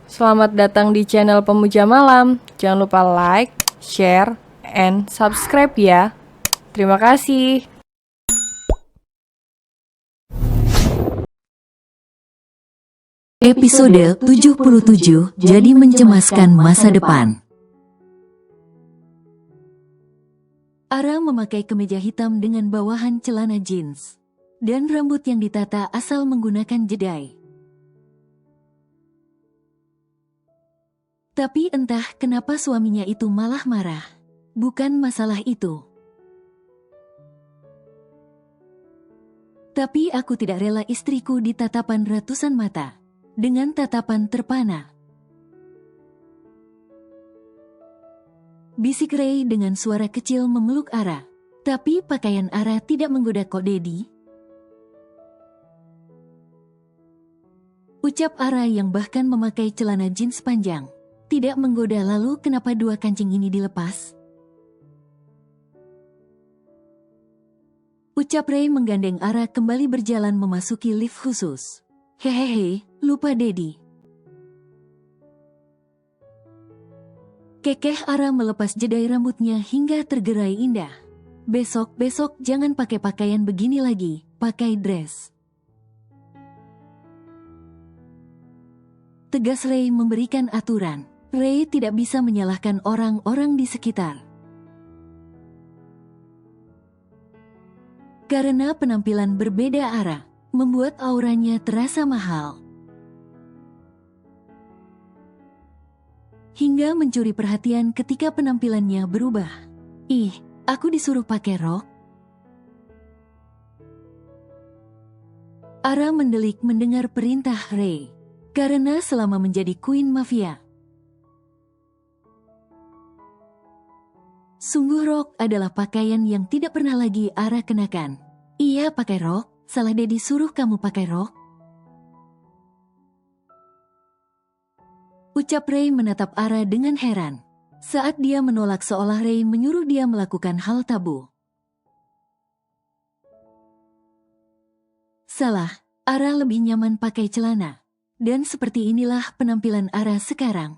Selamat datang di channel Pemuja Malam. Jangan lupa like, share, and subscribe ya. Terima kasih. Episode 77 Jadi Mencemaskan Masa Depan. Ara memakai kemeja hitam dengan bawahan celana jeans dan rambut yang ditata asal menggunakan jedai. Tapi entah kenapa suaminya itu malah marah. Bukan masalah itu. Tapi aku tidak rela istriku di tatapan ratusan mata. Dengan tatapan terpana. Bisik Ray dengan suara kecil memeluk Ara. Tapi pakaian Ara tidak menggoda kok, Dedi. Ucap Ara yang bahkan memakai celana jeans panjang. Tidak menggoda, lalu kenapa dua kancing ini dilepas? Ucap Ray menggandeng Ara kembali berjalan memasuki lift khusus. Hehehe, lupa Dedi. Kekeh Ara melepas jedai rambutnya hingga tergerai indah. Besok jangan pakai pakaian begini lagi, pakai dress. Tegas Ray memberikan aturan. Ray tidak bisa menyalahkan orang-orang di sekitar. Karena penampilan berbeda Ara, membuat auranya terasa mahal. Hingga mencuri perhatian ketika penampilannya berubah. Ih, aku disuruh pakai rok. Ara mendelik mendengar perintah Ray. Karena selama menjadi Queen Mafia, sungguh rok adalah pakaian yang tidak pernah lagi Ara kenakan. Iya, pakai rok. Salah Dedi suruh kamu pakai rok? Ucap Ray menatap Ara dengan heran. Saat dia menolak seolah Ray menyuruh dia melakukan hal tabu. Salah, Ara lebih nyaman pakai celana. Dan seperti inilah penampilan Ara sekarang.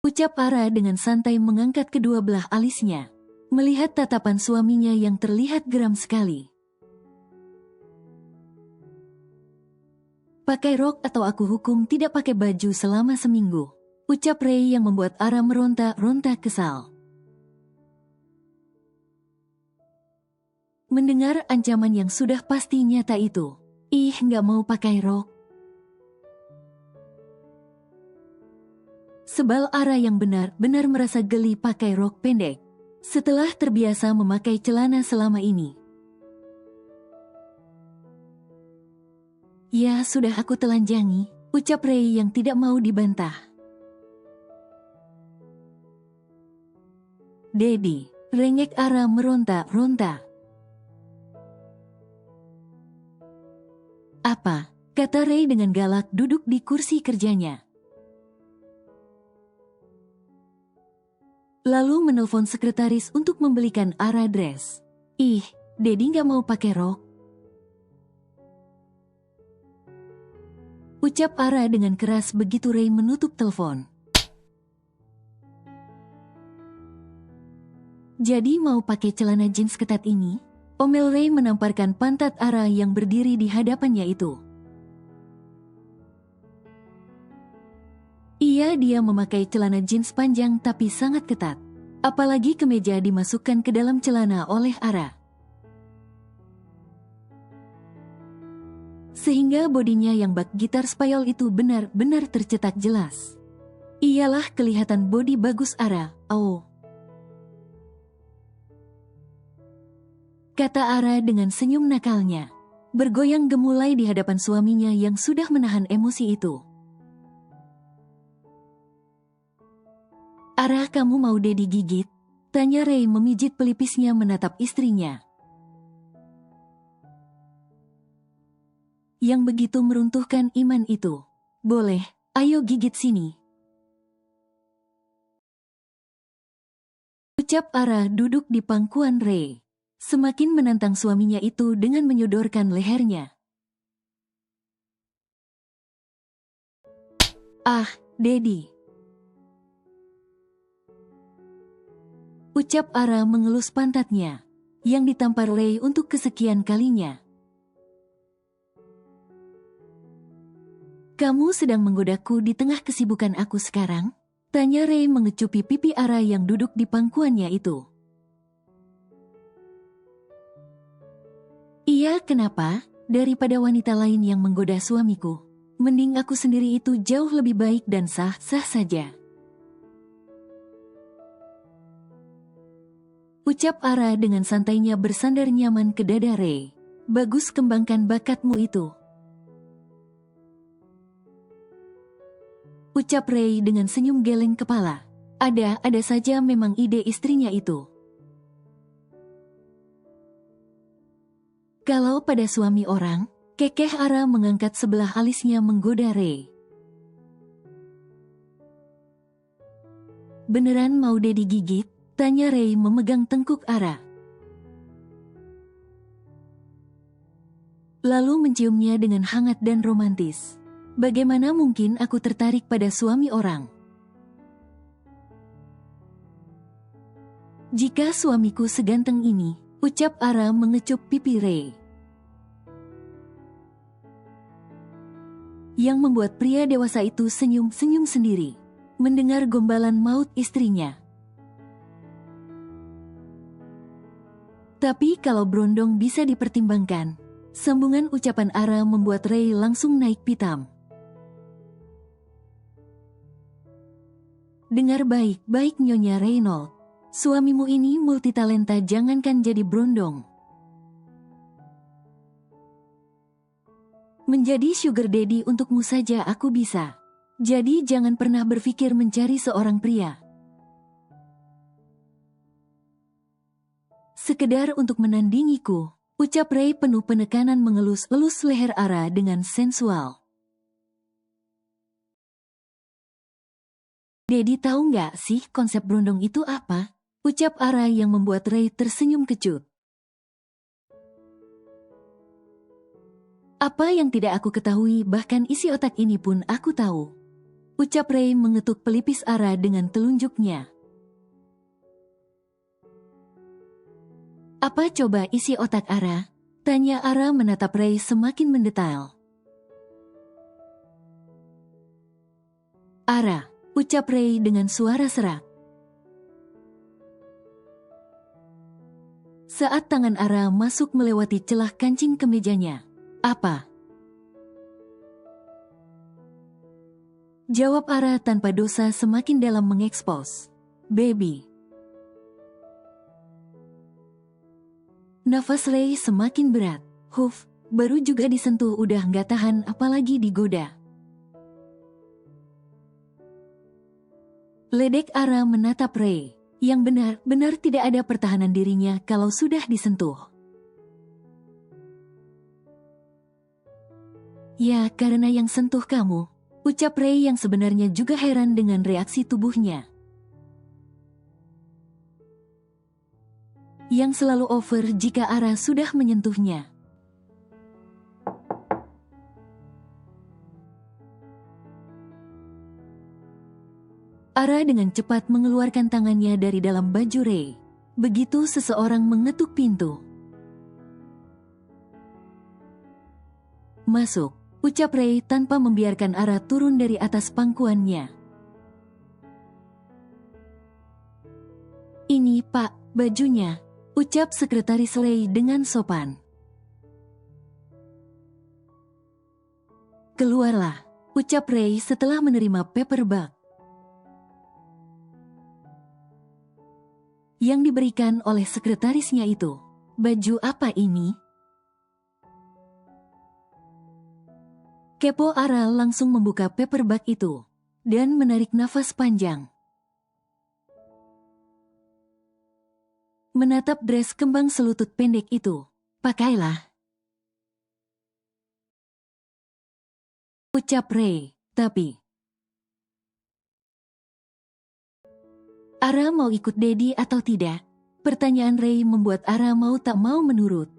Ucap Ara dengan santai mengangkat kedua belah alisnya. Melihat tatapan suaminya yang terlihat geram sekali. Pakai rok atau aku hukum tidak pakai baju selama seminggu. Ucap Ray yang membuat Ara meronta-ronta kesal. Mendengar ancaman yang sudah pasti nyata itu. Ih, nggak mau pakai rok. Sebal Ara yang benar-benar merasa geli pakai rok pendek. Setelah terbiasa memakai celana selama ini. Ya sudah, aku telanjangi, ucap Ray yang tidak mau dibantah. Dedi, rengek Ara meronta-ronta. Apa? Kata Ray dengan galak duduk di kursi kerjanya. Lalu menelpon sekretaris untuk membelikan Ara dress. Ih, Dedi nggak mau pakai rok. Ucap Ara dengan keras begitu Ray menutup telepon. Jadi mau pakai celana jeans ketat ini? Omel Ray menamparkan pantat Ara yang berdiri di hadapannya itu. Iya, dia memakai celana jeans panjang tapi sangat ketat. Apalagi kemeja dimasukkan ke dalam celana oleh Ara. Sehingga bodinya yang bak gitar spayol itu benar-benar tercetak jelas. Iyalah kelihatan bodi bagus Ara, oh. Kata Ara dengan senyum nakalnya. Bergoyang gemulai di hadapan suaminya yang sudah menahan emosi itu. Ara, kamu mau Dedi gigit? Tanya Ray memijit pelipisnya menatap istrinya. Yang begitu meruntuhkan iman itu. Boleh, ayo gigit sini. Ucap Ara duduk di pangkuan Ray. Semakin menantang suaminya itu dengan menyodorkan lehernya. Ah, Dedi. Ucap Ara mengelus pantatnya, yang ditampar Ray untuk kesekian kalinya. Kamu sedang menggodaku di tengah kesibukan aku sekarang? Tanya Ray mengecupi pipi Ara yang duduk di pangkuannya itu. Iya, kenapa? Daripada wanita lain yang menggoda suamiku, mending aku sendiri itu jauh lebih baik dan sah-sah saja. Ucap Ara dengan santainya bersandar nyaman ke dada Ray. Bagus, kembangkan bakatmu itu. Ucap Ray dengan senyum geleng kepala. Ada saja memang ide istrinya itu. Kalau pada suami orang, kekeh Ara mengangkat sebelah alisnya menggoda Ray. Beneran mau Dedi gigit? Tanya Ray memegang tengkuk Ara. Lalu menciumnya dengan hangat dan romantis. Bagaimana mungkin aku tertarik pada suami orang? Jika suamiku seganteng ini, ucap Ara mengecup pipi Ray. Yang membuat pria dewasa itu senyum-senyum sendiri, mendengar gombalan maut istrinya. Tapi kalau berondong bisa dipertimbangkan, sambungan ucapan Ara membuat Ray langsung naik pitam. Dengar baik-baik Nyonya Reynold, suamimu ini multitalenta, jangankan jadi berondong. Menjadi sugar daddy untukmu saja aku bisa. Jadi jangan pernah berpikir mencari seorang pria sekedar untuk menandingiku, ucap Ray penuh penekanan mengelus-elus leher Ara dengan sensual. Dedi tahu nggak sih konsep berondong itu apa? Ucap Ara yang membuat Ray tersenyum kecut. Apa yang tidak aku ketahui, bahkan isi otak ini pun aku tahu. Ucap Ray mengetuk pelipis Ara dengan telunjuknya. Apa coba isi otak Ara? Tanya Ara menatap Ray semakin mendetail. Ara, ucap Ray dengan suara serak. Saat tangan Ara masuk melewati celah kancing kemejanya. Apa? Jawab Ara tanpa dosa semakin dalam mengekspos. Baby. Nafas Ray semakin berat. Huf, baru juga disentuh udah nggak tahan apalagi digoda. Ledek Ara menatap Ray, yang benar-benar tidak ada pertahanan dirinya kalau sudah disentuh. Ya, karena yang sentuh kamu, ucap Ray yang sebenarnya juga heran dengan reaksi tubuhnya. Yang selalu over jika Ara sudah menyentuhnya. Ara dengan cepat mengeluarkan tangannya dari dalam baju Ray. Begitu seseorang mengetuk pintu. Masuk, ucap Ray tanpa membiarkan Ara turun dari atas pangkuannya. Ini Pak, bajunya, ucap sekretaris Ray dengan sopan. Keluarlah, ucap Ray setelah menerima paperback yang diberikan oleh sekretarisnya itu. Baju apa ini? Kepo Ara langsung membuka paperback itu dan menarik nafas panjang. Menatap dress kembang selutut pendek itu. Pakailah, ucap Ray, tapi Ara mau ikut Dedi atau tidak? Pertanyaan Ray membuat Ara mau tak mau menurut.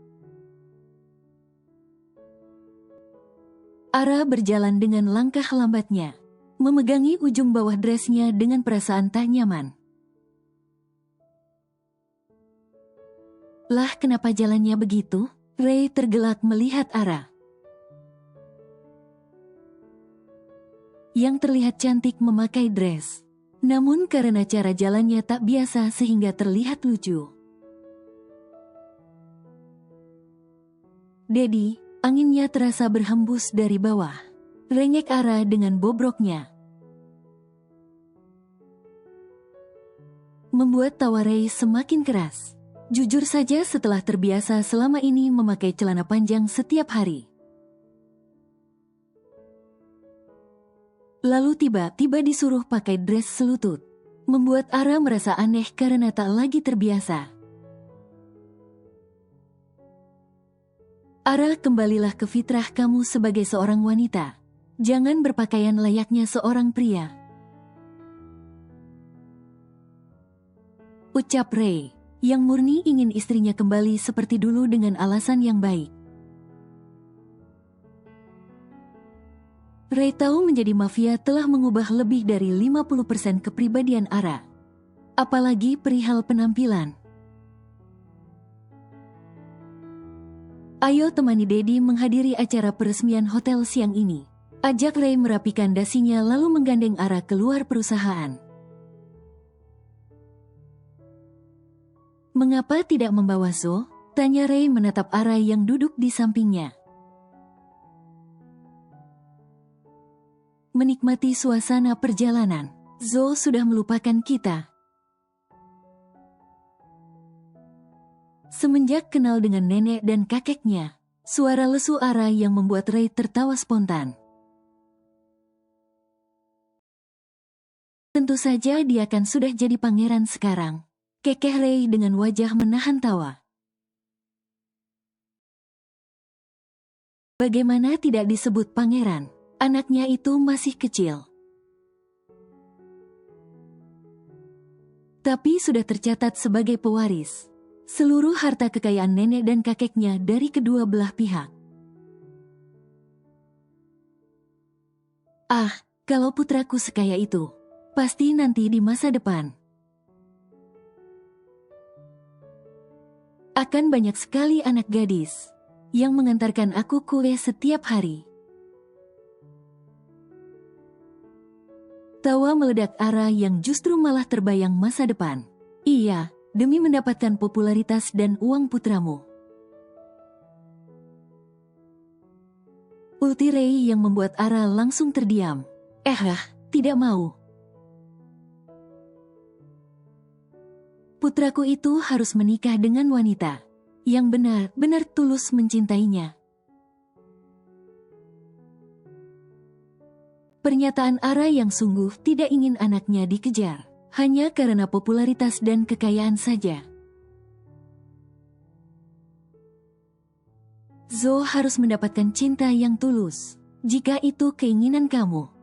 Ara berjalan dengan langkah lambatnya, memegangi ujung bawah dressnya dengan perasaan tak nyaman. Lah kenapa jalannya begitu? Ray tergelak melihat Ara yang terlihat cantik memakai dress. Namun karena cara jalannya tak biasa sehingga terlihat lucu. Dedi, anginnya terasa berhembus dari bawah. Rengek Ara dengan bobroknya membuat tawa Ray semakin keras. Jujur saja setelah terbiasa selama ini memakai celana panjang setiap hari. Lalu tiba-tiba disuruh pakai dress selutut. Membuat Ara merasa aneh karena tak lagi terbiasa. Ara, kembalilah ke fitrah kamu sebagai seorang wanita. Jangan berpakaian layaknya seorang pria. Ucap Ray, yang murni ingin istrinya kembali seperti dulu dengan alasan yang baik. Ray tahu menjadi mafia telah mengubah lebih dari 50% kepribadian Ara. Apalagi perihal penampilan. Ayo temani Dedi menghadiri acara peresmian hotel siang ini. Ajak Ray merapikan dasinya lalu menggandeng Ara keluar perusahaan. Mengapa tidak membawa Zo? Tanya Ray menatap Ara yang duduk di sampingnya. Menikmati suasana perjalanan. Zo sudah melupakan kita. Semenjak kenal dengan nenek dan kakeknya, suara lesu Ara yang membuat Ray tertawa spontan. Tentu saja dia kan sudah jadi pangeran sekarang. Kekeh Ray dengan wajah menahan tawa. Bagaimana tidak disebut pangeran? Anaknya itu masih kecil. Tapi sudah tercatat sebagai pewaris seluruh harta kekayaan nenek dan kakeknya dari kedua belah pihak. Ah, kalau putraku sekaya itu, pasti nanti di masa depan akan banyak sekali anak gadis yang mengantarkan aku kue setiap hari. Tawa meledak Ara yang justru malah terbayang masa depan. Iya, demi mendapatkan popularitas dan uang putramu. Ulti Ray yang membuat Ara langsung terdiam. Tidak mau. Putraku itu harus menikah dengan wanita yang benar-benar tulus mencintainya. Pernyataan Ara yang sungguh tidak ingin anaknya dikejar, hanya karena popularitas dan kekayaan saja. Zo harus mendapatkan cinta yang tulus, jika itu keinginan kamu.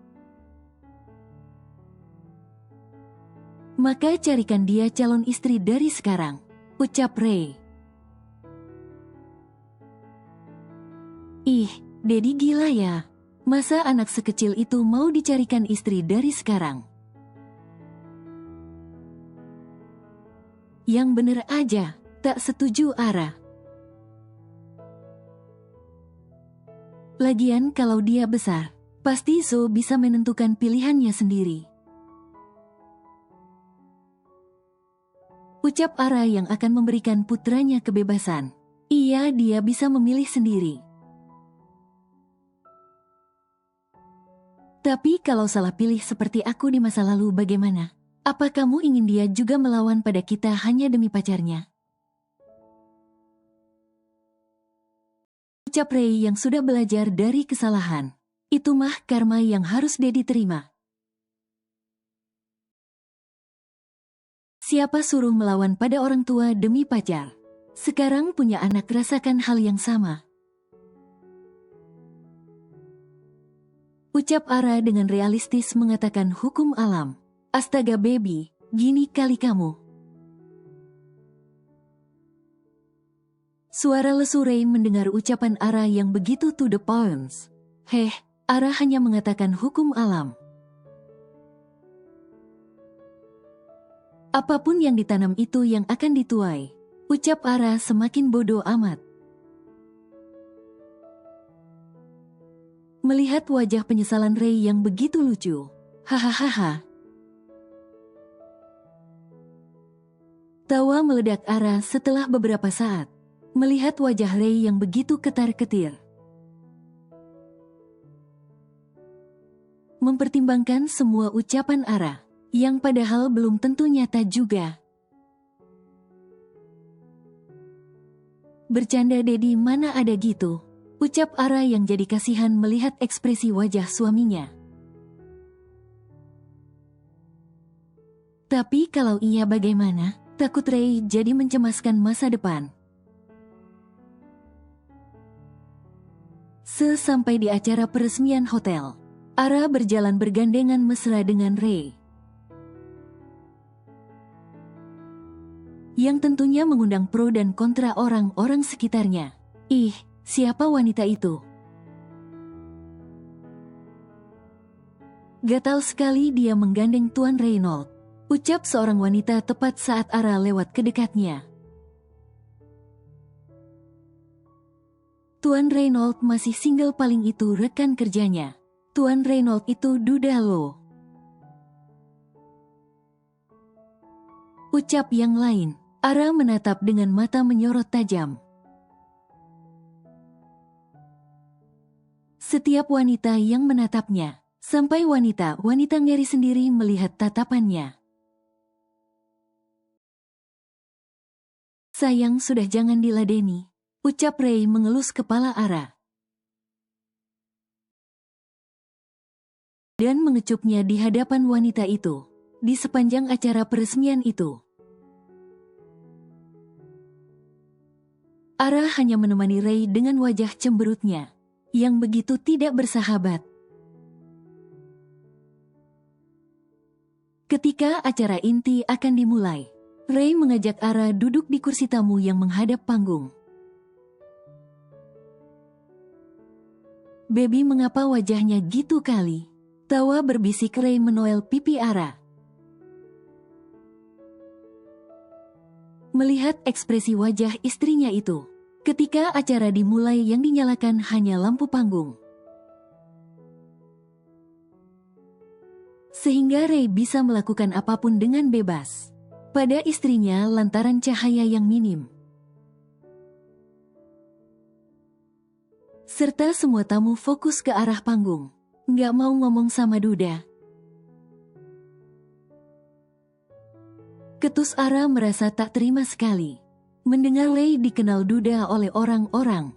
Maka carikan dia calon istri dari sekarang, ucap Ray. Ih, Dedi gila ya. Masa anak sekecil itu mau dicarikan istri dari sekarang? Yang bener aja, tak setuju Ara. Lagian kalau dia besar, pasti Zo bisa menentukan pilihannya sendiri. Ucap Ara yang akan memberikan putranya kebebasan. Iya, dia bisa memilih sendiri. Tapi kalau salah pilih seperti aku di masa lalu bagaimana? Apa kamu ingin dia juga melawan pada kita hanya demi pacarnya? Ucap Ray yang sudah belajar dari kesalahan. Itu mah karma yang harus Dedi terima. Siapa suruh melawan pada orang tua demi pacar? Sekarang punya anak rasakan hal yang sama. Ucap Ara dengan realistis mengatakan hukum alam. Astaga baby, gini kali kamu. Suara lesu Ray mendengar ucapan Ara yang begitu to the point. Ara hanya mengatakan hukum alam. Apapun yang ditanam itu yang akan dituai, ucap Ara semakin bodoh amat. Melihat wajah penyesalan Ray yang begitu lucu. Hahaha. Tawa meledak Ara setelah beberapa saat. Melihat wajah Ray yang begitu ketar-ketir. Mempertimbangkan semua ucapan Ara, yang padahal belum tentu nyata juga. Bercanda Dedi mana ada gitu, ucap Ara yang jadi kasihan melihat ekspresi wajah suaminya. Tapi kalau iya bagaimana? Takut Ray jadi mencemaskan masa depan. Sesampai di acara peresmian hotel, Ara berjalan bergandengan mesra dengan Ray. Yang tentunya mengundang pro dan kontra orang-orang sekitarnya. Ih, siapa wanita itu? Gatal sekali dia menggandeng Tuan Reynolds, ucap seorang wanita tepat saat Ara lewat ke dekatnya. Tuan Reynolds masih single, paling itu rekan kerjanya. Tuan Reynolds itu duda lo. Ucap yang lain. Ara menatap dengan mata menyorot tajam. Setiap wanita yang menatapnya, sampai wanita-wanita ngeri sendiri melihat tatapannya. Sayang sudah jangan diladeni, ucap Ray mengelus kepala Ara. Dan mengecupnya di hadapan wanita itu, di sepanjang acara peresmian itu. Ara hanya menemani Ray dengan wajah cemberutnya, yang begitu tidak bersahabat. Ketika acara inti akan dimulai, Ray mengajak Ara duduk di kursi tamu yang menghadap panggung. Baby, mengapa wajahnya gitu kali? Tawa berbisik Ray menoel pipi Ara. Melihat ekspresi wajah istrinya itu, ketika acara dimulai yang dinyalakan hanya lampu panggung. Sehingga Ray bisa melakukan apapun dengan bebas pada istrinya lantaran cahaya yang minim. Serta semua tamu fokus ke arah panggung, nggak mau ngomong sama Duda. Ketus Ara merasa tak terima sekali mendengar Ray dikenal Duda oleh orang-orang.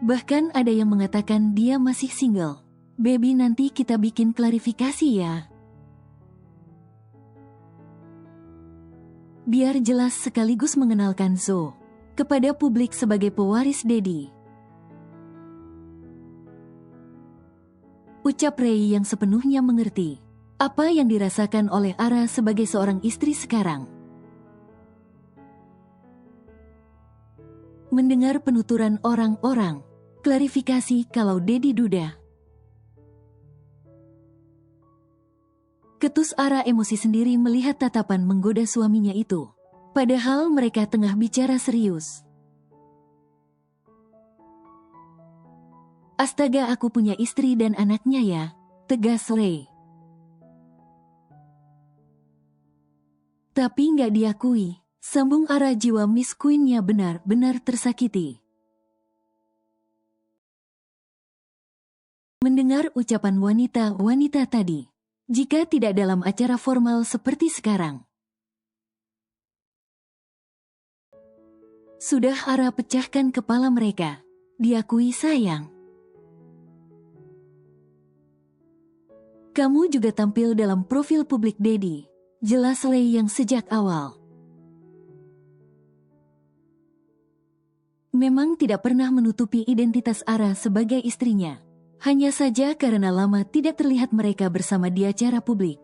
Bahkan ada yang mengatakan dia masih single. Baby, nanti kita bikin klarifikasi ya. Biar jelas sekaligus mengenalkan Zo kepada publik sebagai pewaris Dedi. Ucap Ray yang sepenuhnya mengerti apa yang dirasakan oleh Ara sebagai seorang istri sekarang. Mendengar penuturan orang-orang, klarifikasi kalau Dedi duda. Ketus Ara emosi sendiri melihat tatapan menggoda suaminya itu. Padahal mereka tengah bicara serius. Astaga, aku punya istri dan anaknya ya, tegas Ray. Tapi nggak diakui, sambung Ara, jiwa Miss Queen-nya benar-benar tersakiti. Mendengar ucapan wanita-wanita tadi, jika tidak dalam acara formal seperti sekarang, sudah Ara pecahkan kepala mereka. Diakui sayang. Kamu juga tampil dalam profil publik Dedi, jelas Ray yang sejak awal memang tidak pernah menutupi identitas Ara sebagai istrinya. Hanya saja karena lama tidak terlihat mereka bersama di acara publik.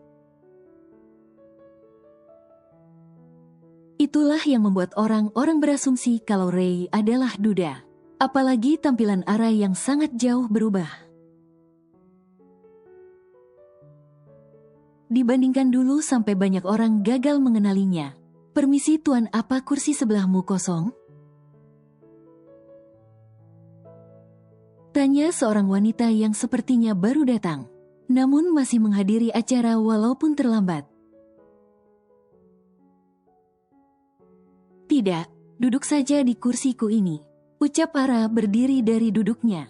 Itulah yang membuat orang-orang berasumsi kalau Ray adalah duda. Apalagi tampilan Ara yang sangat jauh berubah. dibandingkan dulu sampai banyak orang gagal mengenalinya. Permisi tuan, apa kursi sebelahmu kosong? Tanya seorang wanita yang sepertinya baru datang, namun masih menghadiri acara walaupun terlambat. Tidak, duduk saja di kursiku ini, ucap Ara berdiri dari duduknya.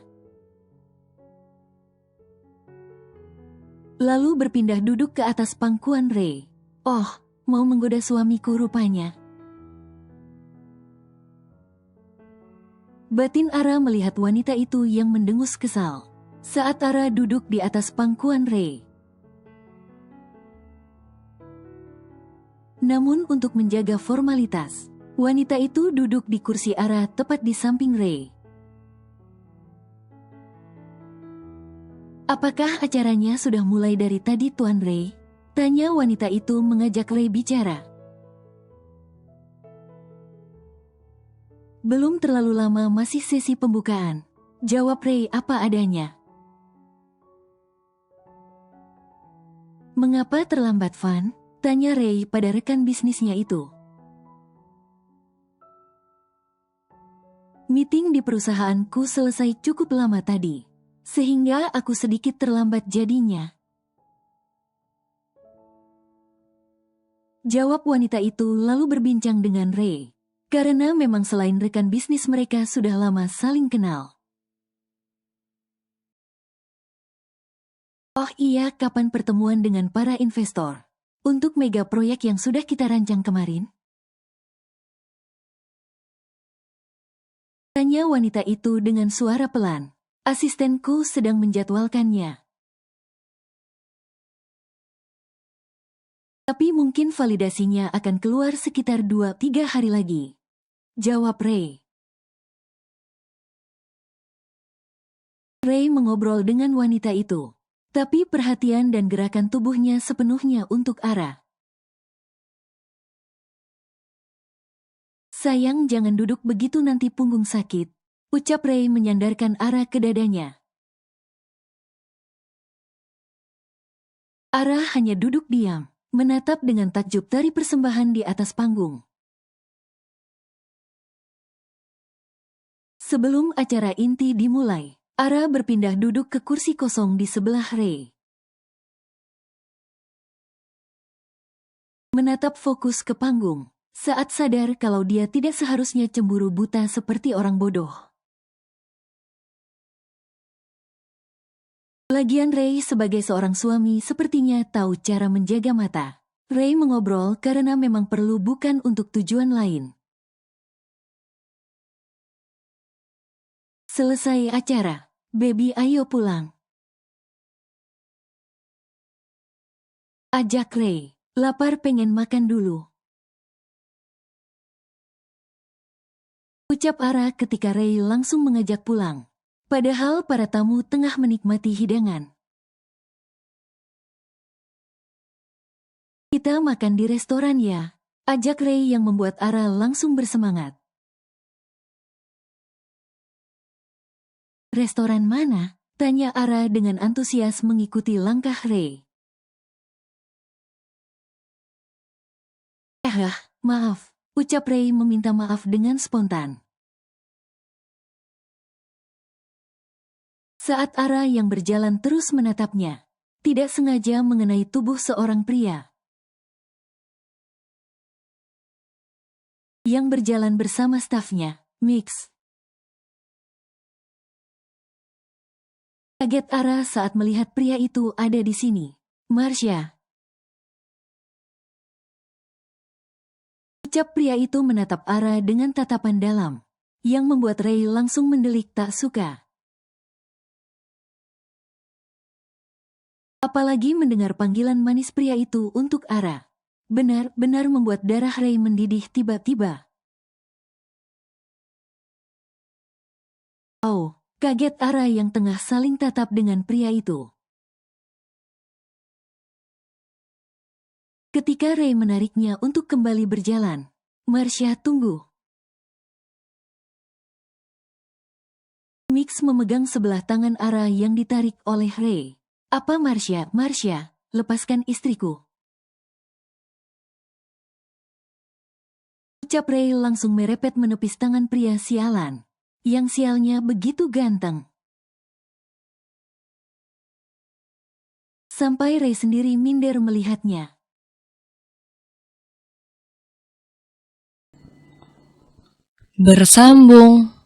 Lalu berpindah duduk ke atas pangkuan Ray. Oh, mau menggoda suamiku rupanya. Batin Ara melihat wanita itu yang mendengus kesal saat Ara duduk di atas pangkuan Ray. Namun untuk menjaga formalitas, wanita itu duduk di kursi Ara tepat di samping Ray. Apakah acaranya sudah mulai dari tadi Tuan Ray? Tanya wanita itu mengajak Ray bicara. Belum terlalu lama, masih sesi pembukaan. Jawab Ray apa adanya. Mengapa terlambat Van? Tanya Ray pada rekan bisnisnya itu. Meeting di perusahaanku selesai cukup lama tadi, sehingga aku sedikit terlambat jadinya. Jawab wanita itu lalu berbincang dengan Ray. Karena memang selain rekan bisnis mereka sudah lama saling kenal. Oh iya, kapan pertemuan dengan para investor? Untuk mega proyek yang sudah kita rancang kemarin? Tanya wanita itu dengan suara pelan. Asistenku sedang menjadwalkannya. Tapi mungkin validasinya akan keluar sekitar 2-3 hari lagi. Jawab Ray. Ray mengobrol dengan wanita itu, tapi perhatian dan gerakan tubuhnya sepenuhnya untuk Ara. Sayang, jangan duduk begitu nanti punggung sakit, ucap Ray menyandarkan Ara ke dadanya. Ara hanya duduk diam, menatap dengan takjub tari persembahan di atas panggung. Sebelum acara inti dimulai, Ara berpindah duduk ke kursi kosong di sebelah Ray. Menatap fokus ke panggung, saat sadar kalau dia tidak seharusnya cemburu buta seperti orang bodoh. Lagian Ray sebagai seorang suami sepertinya tahu cara menjaga mata. Ray mengobrol karena memang perlu, bukan untuk tujuan lain. Selesai acara, baby ayo pulang. Ajak Ray, lapar pengen makan dulu. Ucap Ara ketika Ray langsung mengajak pulang. Padahal para tamu tengah menikmati hidangan. Kita makan di restoran ya, ajak Ray yang membuat Ara langsung bersemangat. Restoran mana? Tanya Ara dengan antusias mengikuti langkah Ray. Maaf, ucap Ray meminta maaf dengan spontan. Saat Ara yang berjalan terus menatapnya, tidak sengaja mengenai tubuh seorang pria yang berjalan bersama stafnya, Mix. Kaget Ara saat melihat pria itu ada di sini. Marsha. Ucap pria itu menatap Ara dengan tatapan dalam, yang membuat Ray langsung mendelik tak suka. Apalagi mendengar panggilan manis pria itu untuk Ara. Benar-benar membuat darah Ray mendidih tiba-tiba. Oh, kaget Ara yang tengah saling tatap dengan pria itu. Ketika Ray menariknya untuk kembali berjalan, Marsha, tunggu. Mix memegang sebelah tangan Ara yang ditarik oleh Ray. Apa Marsha? Marsha, lepaskan istriku. Ucap Ray langsung merepet menepis tangan pria sialan. Yang sialnya begitu ganteng. Sampai Ray sendiri minder melihatnya. Bersambung.